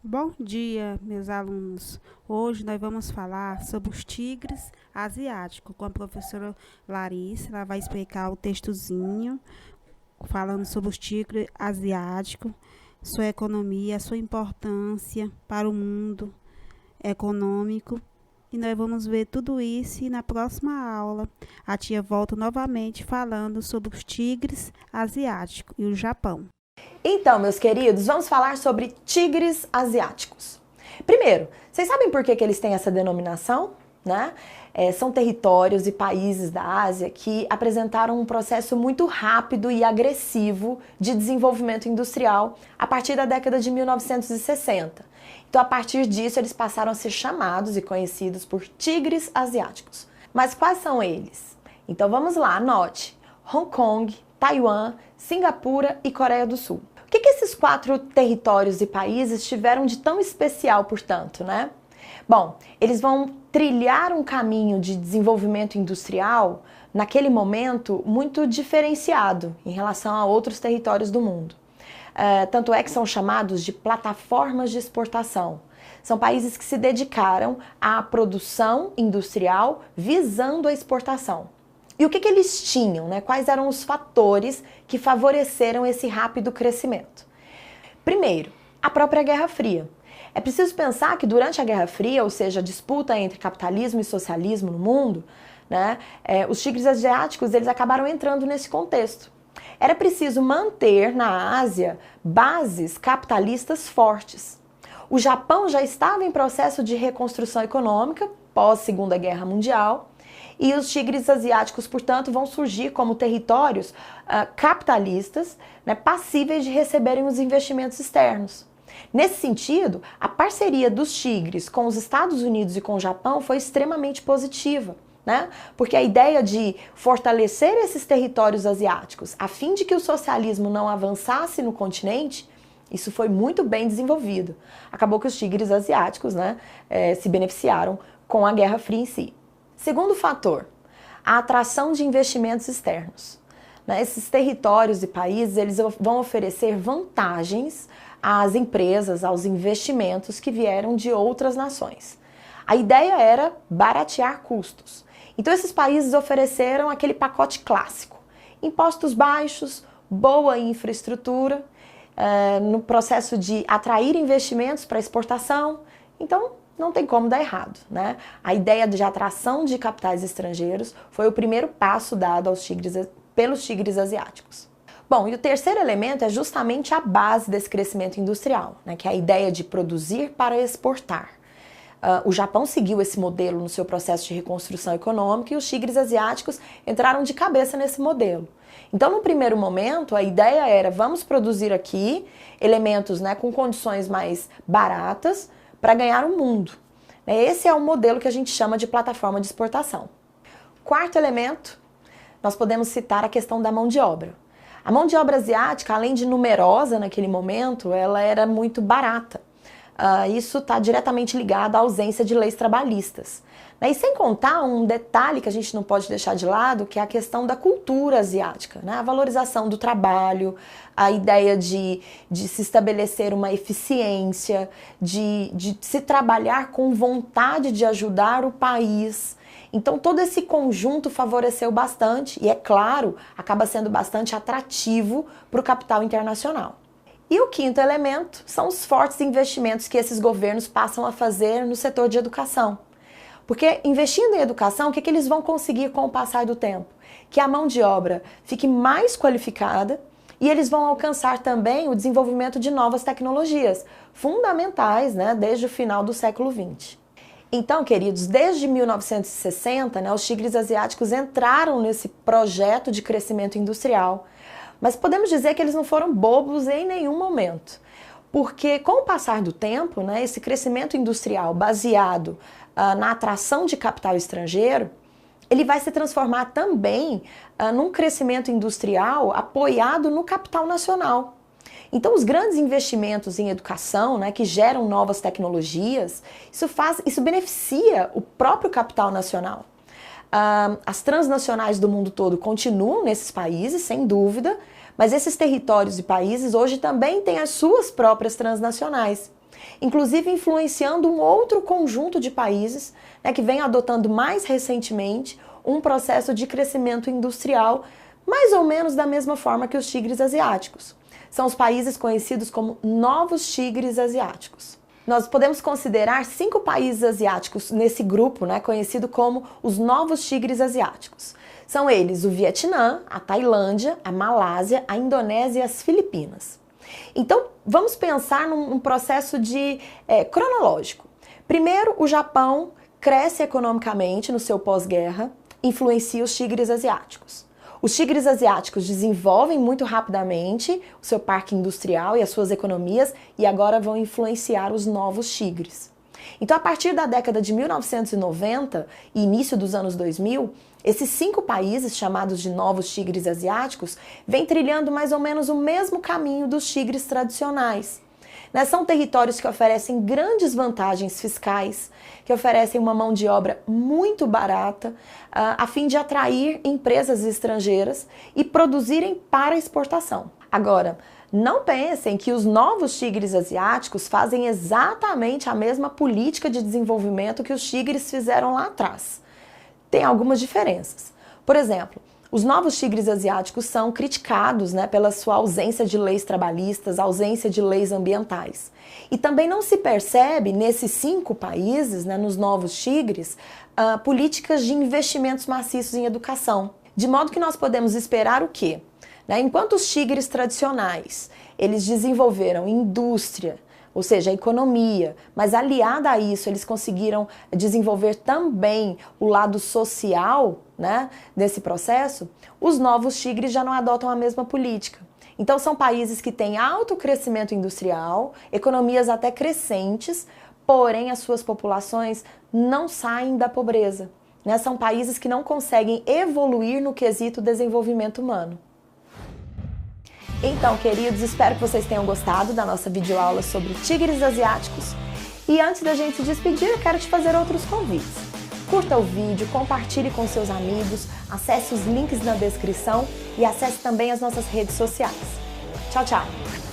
Bom dia, meus alunos. Hoje nós vamos falar sobre os tigres asiáticos com a professora Larissa. Ela vai explicar o textozinho falando sobre os tigres asiáticos, sua economia, sua importância para o mundo econômico. E nós vamos ver tudo isso e na próxima aula a tia volta novamente falando sobre os tigres asiáticos e o Japão. Então, meus queridos, vamos falar sobre tigres asiáticos. Primeiro, vocês sabem por que eles têm essa denominação, né? São territórios e países da Ásia que apresentaram um processo muito rápido e agressivo de desenvolvimento industrial a partir da década de 1960. Então, a partir disso, eles passaram a ser chamados e conhecidos por tigres asiáticos. Mas quais são eles? Então, vamos lá, anote: Hong Kong, Taiwan, Singapura e Coreia do Sul. O que esses 4 territórios e países tiveram de tão especial, portanto, né? Bom, eles vão trilhar um caminho de desenvolvimento industrial, naquele momento, muito diferenciado em relação a outros territórios do mundo. Tanto é que são chamados de plataformas de exportação. São países que se dedicaram à produção industrial visando a exportação. E o que eles tinham, né? Quais eram os fatores que favoreceram esse rápido crescimento? Primeiro, a própria Guerra Fria. É preciso pensar que durante a Guerra Fria, ou seja, a disputa entre capitalismo e socialismo no mundo, né, os tigres asiáticos eles acabaram entrando nesse contexto. Era preciso manter na Ásia bases capitalistas fortes. O Japão já estava em processo de reconstrução econômica pós-Segunda Guerra Mundial, e os tigres asiáticos, portanto, vão surgir como territórios capitalistas, né, passíveis de receberem os investimentos externos. Nesse sentido, a parceria dos tigres com os Estados Unidos e com o Japão foi extremamente positiva, né? Porque a ideia de fortalecer esses territórios asiáticos a fim de que o socialismo não avançasse no continente, isso foi muito bem desenvolvido. Acabou que os tigres asiáticos, né, se beneficiaram com a Guerra Fria em si. Segundo fator, a atração de investimentos externos. Esses territórios e países eles vão oferecer vantagens às empresas, aos investimentos que vieram de outras nações. A ideia era baratear custos. Então esses países ofereceram aquele pacote clássico: impostos baixos, boa infraestrutura, no processo de atrair investimentos para exportação. Então, não tem como dar errado, né? A ideia de atração de capitais estrangeiros foi o primeiro passo dado aos pelos tigres asiáticos. Bom, e o terceiro elemento é justamente a base desse crescimento industrial, né? Que é a ideia de produzir para exportar. O Japão seguiu esse modelo no seu processo de reconstrução econômica e os tigres asiáticos entraram de cabeça nesse modelo. Então, no primeiro momento, a ideia era: vamos produzir aqui elementos, né, com condições mais baratas, para ganhar o mundo. Esse é o modelo que a gente chama de plataforma de exportação. Quarto elemento, nós podemos citar a questão da mão de obra. A mão de obra asiática, além de numerosa naquele momento, ela era muito barata. Isso está diretamente ligado à ausência de leis trabalhistas. E sem contar um detalhe que a gente não pode deixar de lado, que é a questão da cultura asiática, né? A valorização do trabalho, a ideia de se estabelecer uma eficiência, de se trabalhar com vontade de ajudar o país. Então todo esse conjunto favoreceu bastante e, é claro, acaba sendo bastante atrativo para o capital internacional. E o quinto elemento são os fortes investimentos que esses governos passam a fazer no setor de educação. Porque investindo em educação, o que eles vão conseguir com o passar do tempo? Que a mão de obra fique mais qualificada e eles vão alcançar também o desenvolvimento de novas tecnologias, fundamentais, né, desde o final do século XX. Então, queridos, desde 1960, né, os tigres asiáticos entraram nesse projeto de crescimento industrial. Mas podemos dizer que eles não foram bobos em nenhum momento. Porque com o passar do tempo, né, esse crescimento industrial baseado na atração de capital estrangeiro, ele vai se transformar também num crescimento industrial apoiado no capital nacional. Então, os grandes investimentos em educação, né, que geram novas tecnologias, isso beneficia o próprio capital nacional. As transnacionais do mundo todo continuam nesses países, sem dúvida, mas esses territórios e países hoje também têm as suas próprias transnacionais. inclusive influenciando um outro conjunto de países, né, que vem adotando mais recentemente um processo de crescimento industrial, mais ou menos da mesma forma que os tigres asiáticos. São os países conhecidos como novos tigres asiáticos. Nós podemos considerar 5 países asiáticos nesse grupo, né, conhecido como os novos tigres asiáticos. São eles o Vietnã, a Tailândia, a Malásia, a Indonésia e as Filipinas. Então, vamos pensar num processo cronológico. Primeiro, o Japão cresce economicamente no seu pós-guerra, influencia os tigres asiáticos. Os tigres asiáticos desenvolvem muito rapidamente o seu parque industrial e as suas economias e agora vão influenciar os novos tigres. Então, a partir da década de 1990 e início dos anos 2000, esses 5 países, chamados de novos tigres asiáticos, vêm trilhando mais ou menos o mesmo caminho dos tigres tradicionais. São territórios que oferecem grandes vantagens fiscais, que oferecem uma mão de obra muito barata, a fim de atrair empresas estrangeiras e produzirem para exportação. Agora, não pensem que os novos tigres asiáticos fazem exatamente a mesma política de desenvolvimento que os tigres fizeram lá atrás. Tem algumas diferenças. Por exemplo, os novos tigres asiáticos são criticados, né, pela sua ausência de leis trabalhistas, ausência de leis ambientais. E também não se percebe nesses 5 países, né, nos novos tigres, políticas de investimentos maciços em educação. De modo que nós podemos esperar o quê? Enquanto os tigres tradicionais, eles desenvolveram indústria, ou seja, a economia, mas aliada a isso eles conseguiram desenvolver também o lado social, né, desse processo, os novos tigres já não adotam a mesma política. Então são países que têm alto crescimento industrial, economias até crescentes, porém as suas populações não saem da pobreza. São países que não conseguem evoluir no quesito desenvolvimento humano. Então, queridos, espero que vocês tenham gostado da nossa videoaula sobre tigres asiáticos. E antes da gente se despedir, eu quero te fazer outros convites. Curta o vídeo, compartilhe com seus amigos, acesse os links na descrição e acesse também as nossas redes sociais. Tchau, tchau!